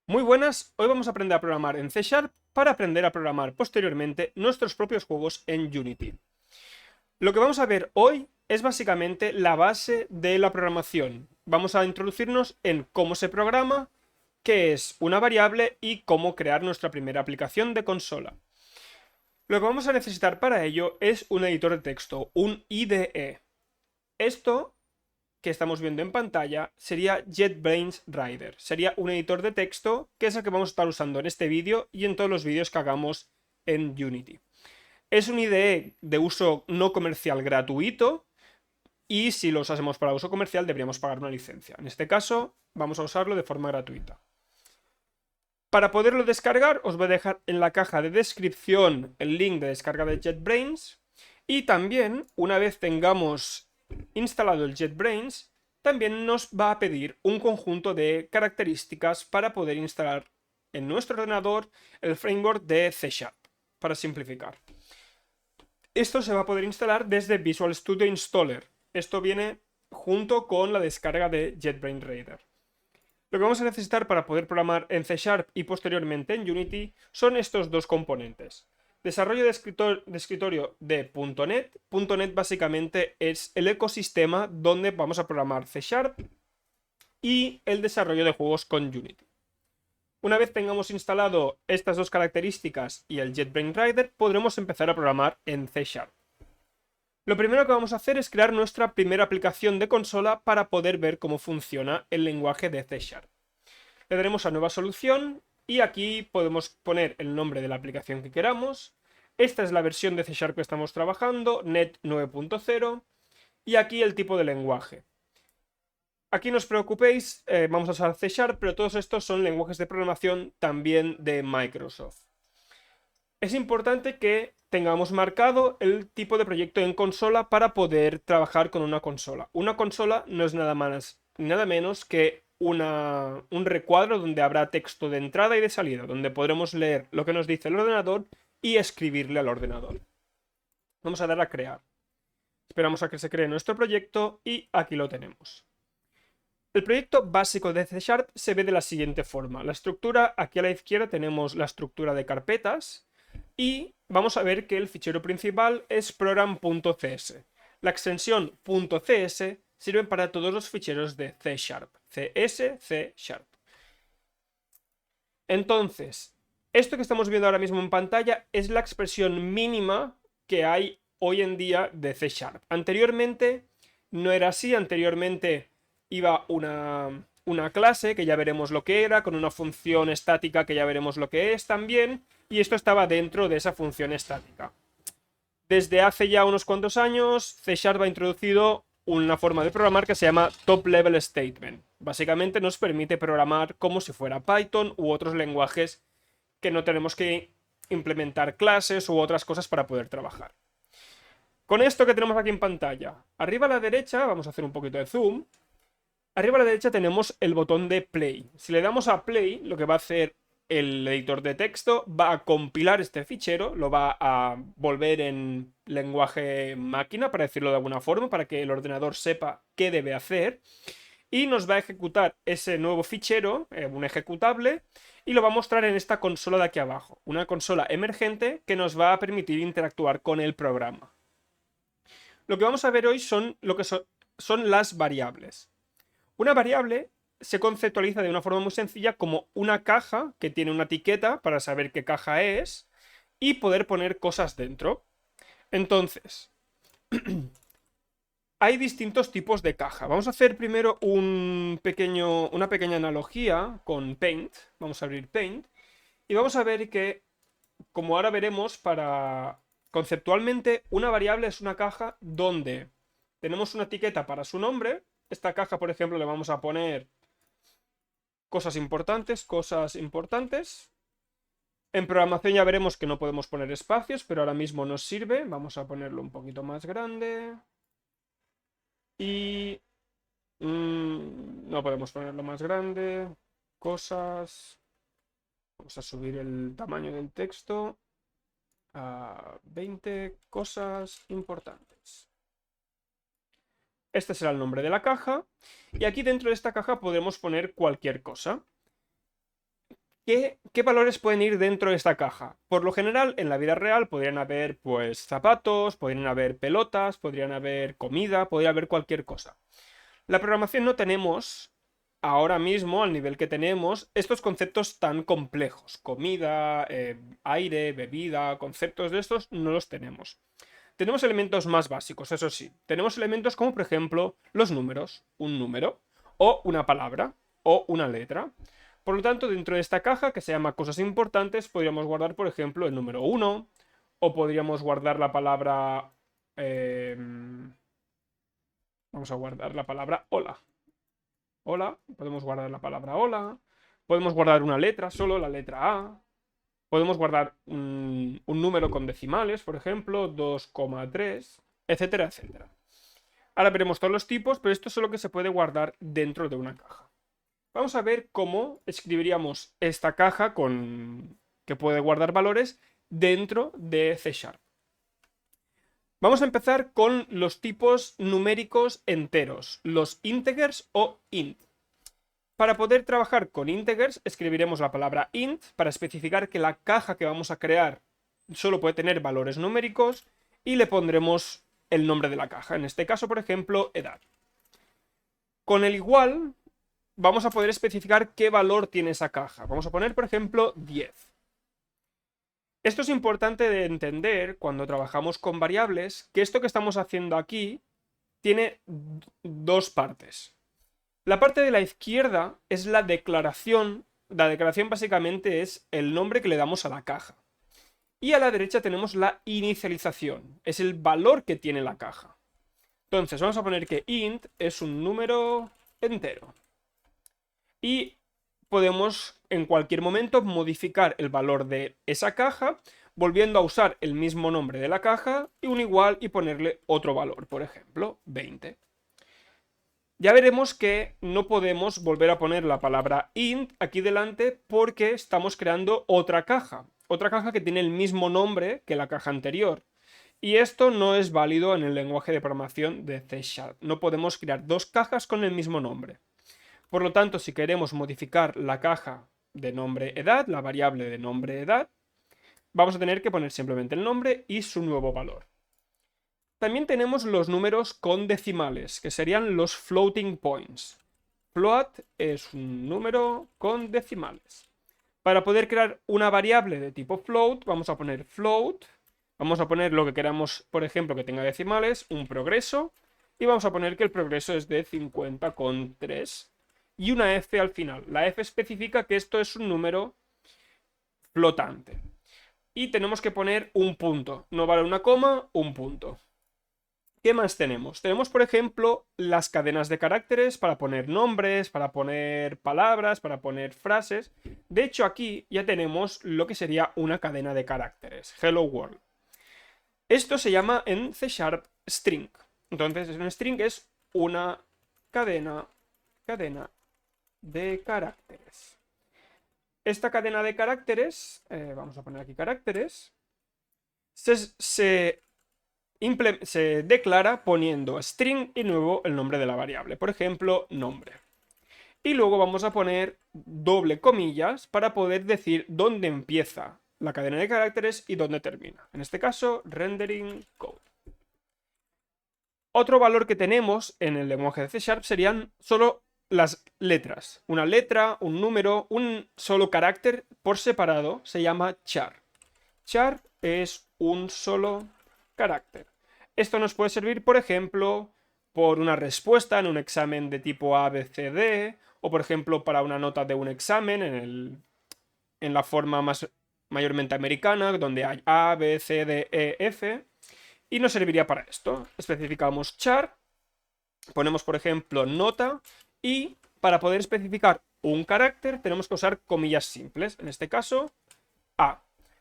Muy buenas, hoy vamos a aprender a programar en C Sharp para aprender a programar posteriormente nuestros propios juegos en Unity. Lo que vamos a ver hoy es básicamente la base de la programación. Vamos a introducirnos en cómo se programa, qué es una variable y cómo crear nuestra primera aplicación de consola. Lo que vamos a necesitar para ello es un editor de texto, un IDE. Esto que estamos viendo en pantalla sería JetBrains Rider. Sería un editor de texto que es el que vamos a estar usando en este vídeo y en todos los vídeos que hagamos en Unity. Es un IDE de uso no comercial gratuito y si lo usásemos para uso comercial deberíamos pagar una licencia. En este caso vamos a usarlo de forma gratuita. Para poderlo descargar os voy a dejar en la caja de descripción el link de descarga de JetBrains y también una vez tengamos instalado el JetBrains también nos va a pedir un conjunto de características para poder instalar en nuestro ordenador el framework de C Sharp, para simplificar. Esto se va a poder instalar desde Visual Studio Installer. Esto viene junto con la descarga de JetBrains Rider. Lo que vamos a necesitar para poder programar en C Sharp y posteriormente en Unity son estos dos componentes. Desarrollo de escritorio de .NET. .NET básicamente es el ecosistema donde vamos a programar C Sharp y el desarrollo de juegos con Unity. Una vez tengamos instalado estas dos características y el JetBrains Rider, podremos empezar a programar en C Sharp. Lo primero que vamos a hacer es crear nuestra primera aplicación de consola para poder ver cómo funciona el lenguaje de C Sharp. Le daremos a nueva solución y aquí podemos poner el nombre de la aplicación que queramos. Esta es la versión de C Sharp que estamos trabajando, .NET 9.0, y aquí el tipo de lenguaje. Aquí no os preocupéis, vamos a usar C Sharp, pero todos estos son lenguajes de programación también de Microsoft. Es importante que tengamos marcado el tipo de proyecto en consola para poder trabajar con una consola. Una consola no es nada más ni nada menos que un recuadro donde habrá texto de entrada y de salida, donde podremos leer lo que nos dice el ordenador y escribirle al ordenador. Vamos a dar a crear. Esperamos a que se cree nuestro proyecto y aquí lo tenemos. El proyecto básico de C Sharp se ve de la siguiente forma. La estructura, aquí a la izquierda tenemos la estructura de carpetas y vamos a ver que el fichero principal es program.cs. La extensión .cs sirve para todos los ficheros de C Sharp. CS, C Sharp. Entonces, esto que estamos viendo ahora mismo en pantalla es la expresión mínima que hay hoy en día de C Sharp. Anteriormente no era así, anteriormente iba una clase, que ya veremos lo que era, con una función estática que ya veremos lo que es también, y esto estaba dentro de esa función estática. Desde hace ya unos cuantos años, C Sharp ha introducido una forma de programar que se llama Top Level Statement. Básicamente nos permite programar como si fuera Python u otros lenguajes que no tenemos que implementar clases u otras cosas para poder trabajar. Con esto que tenemos aquí en pantalla, arriba a la derecha, vamos a hacer un poquito de zoom, arriba a la derecha tenemos el botón de play. Si le damos a play, lo que va a hacer el editor de texto va a compilar este fichero, lo va a volver en lenguaje máquina, para decirlo de alguna forma, para que el ordenador sepa qué debe hacer, y nos va a ejecutar ese nuevo fichero, un ejecutable, y lo va a mostrar en esta consola de aquí abajo, una consola emergente que nos va a permitir interactuar con el programa. Lo que vamos a ver hoy son son las variables. Una variable se conceptualiza de una forma muy sencilla como una caja que tiene una etiqueta para saber qué caja es y poder poner cosas dentro. Entonces, hay distintos tipos de caja. Vamos a hacer primero una pequeña analogía con Paint. Vamos a abrir Paint y vamos a ver que, como ahora veremos, conceptualmente una variable es una caja donde tenemos una etiqueta para su nombre. Esta caja, por ejemplo, le vamos a poner cosas importantes, cosas importantes. En programación ya veremos que no podemos poner espacios, pero ahora mismo nos sirve. Vamos a ponerlo un poquito más grande. Y no podemos ponerlo más grande. Cosas. Vamos a subir el tamaño del texto a 20 cosas importantes. Este será el nombre de la caja. Y aquí dentro de esta caja podemos poner cualquier cosa. ¿Qué valores pueden ir dentro de esta caja? Por lo general, en la vida real podrían haber pues zapatos, podrían haber pelotas, podrían haber comida, podría haber cualquier cosa. La programación no tenemos ahora mismo, al nivel que tenemos, estos conceptos tan complejos. Comida, aire, bebida, conceptos de estos no los tenemos. Tenemos elementos más básicos, eso sí. Tenemos elementos como, por ejemplo, los números, un número, o una palabra, o una letra. Por lo tanto, dentro de esta caja, que se llama cosas importantes, podríamos guardar, por ejemplo, el número 1, o podríamos guardar la palabra... vamos a guardar la palabra hola. Hola, podemos guardar la palabra hola. Podemos guardar una letra, solo la letra A. Podemos guardar un número con decimales, por ejemplo, 2,3, etcétera, etcétera. Ahora veremos todos los tipos, pero esto es lo que se puede guardar dentro de una caja. Vamos a ver cómo escribiríamos esta caja que puede guardar valores dentro de C#. Vamos a empezar con los tipos numéricos enteros, los integers o int. Para poder trabajar con integers, escribiremos la palabra int para especificar que la caja que vamos a crear solo puede tener valores numéricos y le pondremos el nombre de la caja. En este caso, por ejemplo, edad. Con el igual, vamos a poder especificar qué valor tiene esa caja. Vamos a poner, por ejemplo, 10. Esto es importante de entender cuando trabajamos con variables, que esto que estamos haciendo aquí tiene dos partes. La parte de la izquierda es la declaración. La declaración básicamente es el nombre que le damos a la caja. Y a la derecha tenemos la inicialización. Es el valor que tiene la caja. Entonces vamos a poner que int es un número entero. Y podemos en cualquier momento modificar el valor de esa caja, volviendo a usar el mismo nombre de la caja y un igual y ponerle otro valor, por ejemplo, 20. Ya veremos que no podemos volver a poner la palabra int aquí delante porque estamos creando otra caja que tiene el mismo nombre que la caja anterior. Y esto no es válido en el lenguaje de programación de C#. No podemos crear dos cajas con el mismo nombre. Por lo tanto, si queremos modificar la caja de nombre edad, la variable de nombre edad, vamos a tener que poner simplemente el nombre y su nuevo valor. También tenemos los números con decimales, que serían los floating points. Float es un número con decimales. Para poder crear una variable de tipo float, vamos a poner float, vamos a poner lo que queramos, por ejemplo, que tenga decimales, un progreso, y vamos a poner que el progreso es de 50,3 y una F al final. La F especifica que esto es un número flotante. Y tenemos que poner un punto, no vale una coma, un punto. ¿Qué más tenemos? Tenemos, por ejemplo, las cadenas de caracteres para poner nombres, para poner palabras, para poner frases. De hecho, aquí ya tenemos lo que sería una cadena de caracteres. Hello World. Esto se llama en C# string. Entonces, un string es una cadena de caracteres. Esta cadena de caracteres, vamos a poner aquí caracteres, se declara poniendo string y luego el nombre de la variable, por ejemplo, nombre. Y luego vamos a poner doble comillas para poder decir dónde empieza la cadena de caracteres y dónde termina. En este caso, rendering code. Otro valor que tenemos en el lenguaje de C# serían solo las letras. Una letra, un número, un solo carácter por separado se llama char. Char es un solo carácter. Esto nos puede servir, por ejemplo, por una respuesta en un examen de tipo A, B, C, D, o por ejemplo para una nota de un examen en la forma mayormente americana, donde hay A, B, C, D, E, F, y nos serviría para esto. Especificamos char, ponemos por ejemplo nota, y para poder especificar un carácter tenemos que usar comillas simples, en este caso A.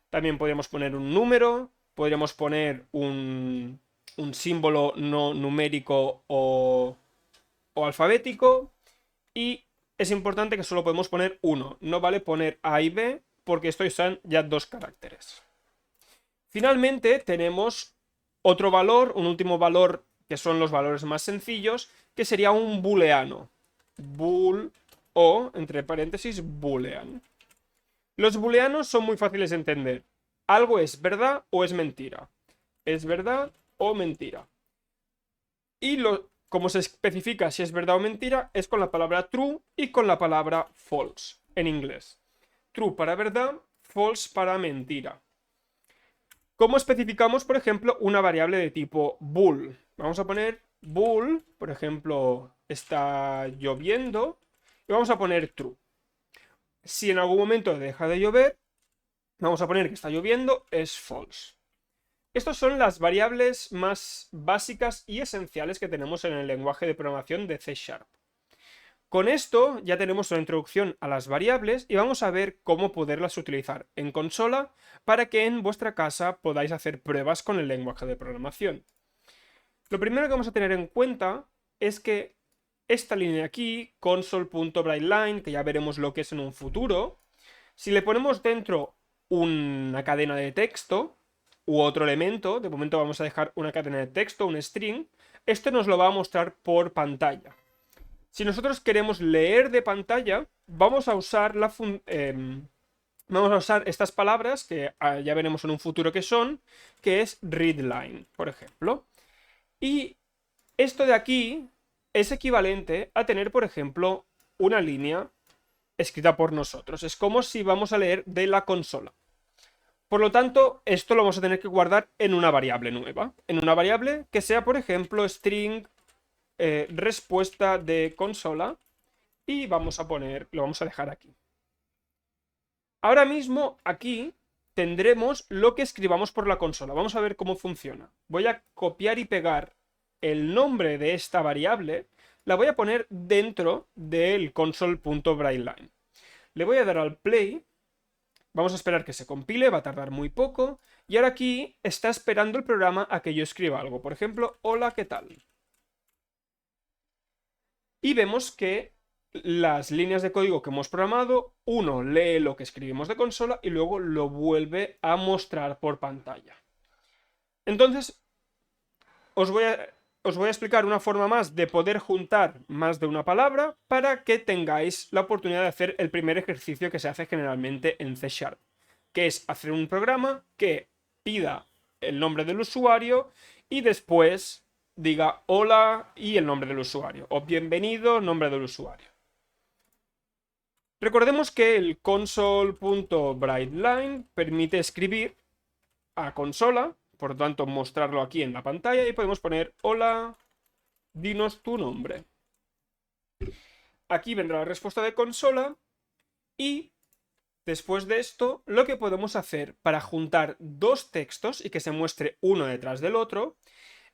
También podríamos poner un número, podríamos poner un símbolo no numérico o alfabético, y es importante que solo podemos poner uno, no vale poner A y B porque estos son ya dos caracteres. Finalmente tenemos otro valor, un último valor que son los valores más sencillos, que sería un booleano. Bool o, entre paréntesis, boolean. Los booleanos son muy fáciles de entender. Algo es verdad o es mentira. Es verdad o mentira. Y como se especifica si es verdad o mentira es con la palabra true y con la palabra false en inglés. True para verdad, false para mentira. ¿Cómo especificamos, por ejemplo, una variable de tipo bool? Vamos a poner bool, por ejemplo, está lloviendo, y vamos a poner true. Si en algún momento deja de llover, vamos a poner que está lloviendo, es false. Estas son las variables más básicas y esenciales que tenemos en el lenguaje de programación de C#. Con esto ya tenemos una introducción a las variables y vamos a ver cómo poderlas utilizar en consola para que en vuestra casa podáis hacer pruebas con el lenguaje de programación. Lo primero que vamos a tener en cuenta es que esta línea aquí, console.writeLine, que ya veremos lo que es en un futuro, si le ponemos dentro una cadena de texto u otro elemento, de momento vamos a dejar una cadena de texto, un string, esto nos lo va a mostrar por pantalla. Si nosotros queremos leer de pantalla, vamos a usar estas palabras que ya veremos en un futuro que son, que es readline, por ejemplo. Y esto de aquí es equivalente a tener, por ejemplo, una línea escrita por nosotros. Es como si vamos a leer de la consola. Por lo tanto, esto lo vamos a tener que guardar en una variable nueva. En una variable que sea, por ejemplo, string respuesta de consola. Y vamos a lo vamos a dejar aquí. Ahora mismo, aquí tendremos lo que escribamos por la consola. Vamos a ver cómo funciona. Voy a copiar y pegar el nombre de esta variable. La voy a poner dentro del console.writeLine. Le voy a dar al play. Vamos a esperar que se compile, va a tardar muy poco. Y ahora aquí está esperando el programa a que yo escriba algo. Por ejemplo, hola, ¿qué tal? Y vemos que las líneas de código que hemos programado, uno lee lo que escribimos de consola y luego lo vuelve a mostrar por pantalla. Entonces, os voy a explicar una forma más de poder juntar más de una palabra para que tengáis la oportunidad de hacer el primer ejercicio que se hace generalmente en C#, que es hacer un programa que pida el nombre del usuario y después diga hola y el nombre del usuario, o bienvenido, nombre del usuario. Recordemos que el console.writeLine permite escribir a consola, por lo tanto mostrarlo aquí en la pantalla y podemos poner hola, dinos tu nombre. Aquí vendrá la respuesta de consola y después de esto lo que podemos hacer para juntar dos textos y que se muestre uno detrás del otro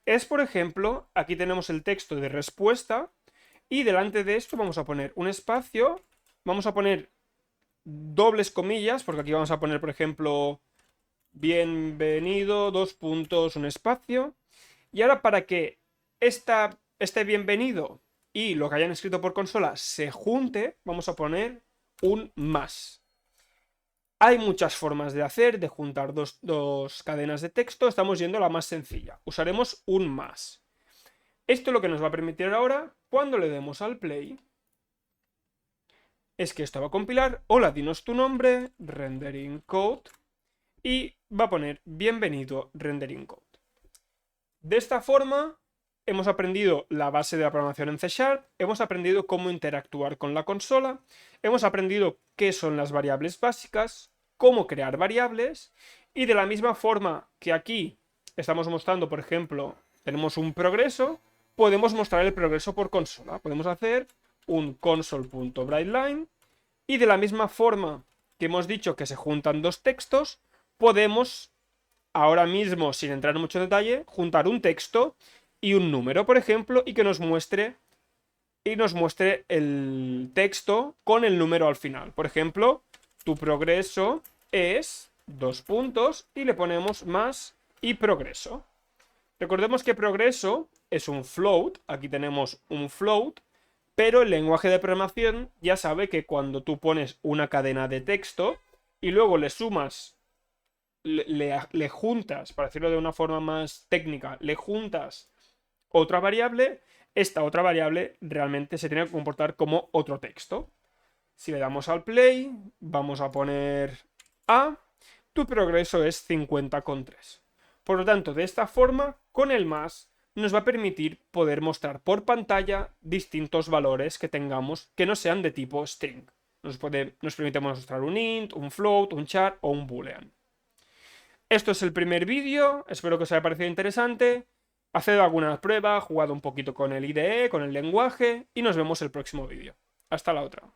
es, por ejemplo, aquí tenemos el texto de respuesta y delante de esto vamos a poner un espacio, vamos a poner dobles comillas, porque aquí vamos a poner, por ejemplo, bienvenido, dos puntos, un espacio. Y ahora para que este bienvenido y lo que hayan escrito por consola se junte, vamos a poner un más. Hay muchas formas de juntar dos cadenas de texto. Estamos yendo a la más sencilla. Usaremos un más. Esto lo que nos va a permitir ahora, cuando le demos al play, es que esto va a compilar, hola, dinos tu nombre, rendering code, y va a poner bienvenido rendering code. De esta forma, hemos aprendido la base de la programación en C#, hemos aprendido cómo interactuar con la consola, hemos aprendido qué son las variables básicas, cómo crear variables, y de la misma forma que aquí estamos mostrando, por ejemplo, tenemos un progreso, podemos mostrar el progreso por consola. Podemos hacer un console.writeLine y de la misma forma que hemos dicho que se juntan dos textos, podemos ahora mismo, sin entrar en mucho detalle, juntar un texto y un número, por ejemplo, y que nos muestre el texto con el número al final. Por ejemplo, tu progreso es dos puntos y le ponemos más y progreso. Recordemos que progreso es un float, aquí tenemos un float, pero el lenguaje de programación ya sabe que cuando tú pones una cadena de texto y luego le sumas, le juntas, para decirlo de una forma más técnica, le juntas otra variable, esta otra variable realmente se tiene que comportar como otro texto. Si le damos al play, vamos a poner A, tu progreso es 50,3. Por lo tanto, de esta forma, con el más, nos va a permitir poder mostrar por pantalla distintos valores que tengamos que no sean de tipo string. Nos permite mostrar un int, un float, un char o un boolean. Esto es el primer vídeo, espero que os haya parecido interesante. Haced alguna prueba, jugad un poquito con el IDE, con el lenguaje y nos vemos el próximo vídeo. Hasta la otra.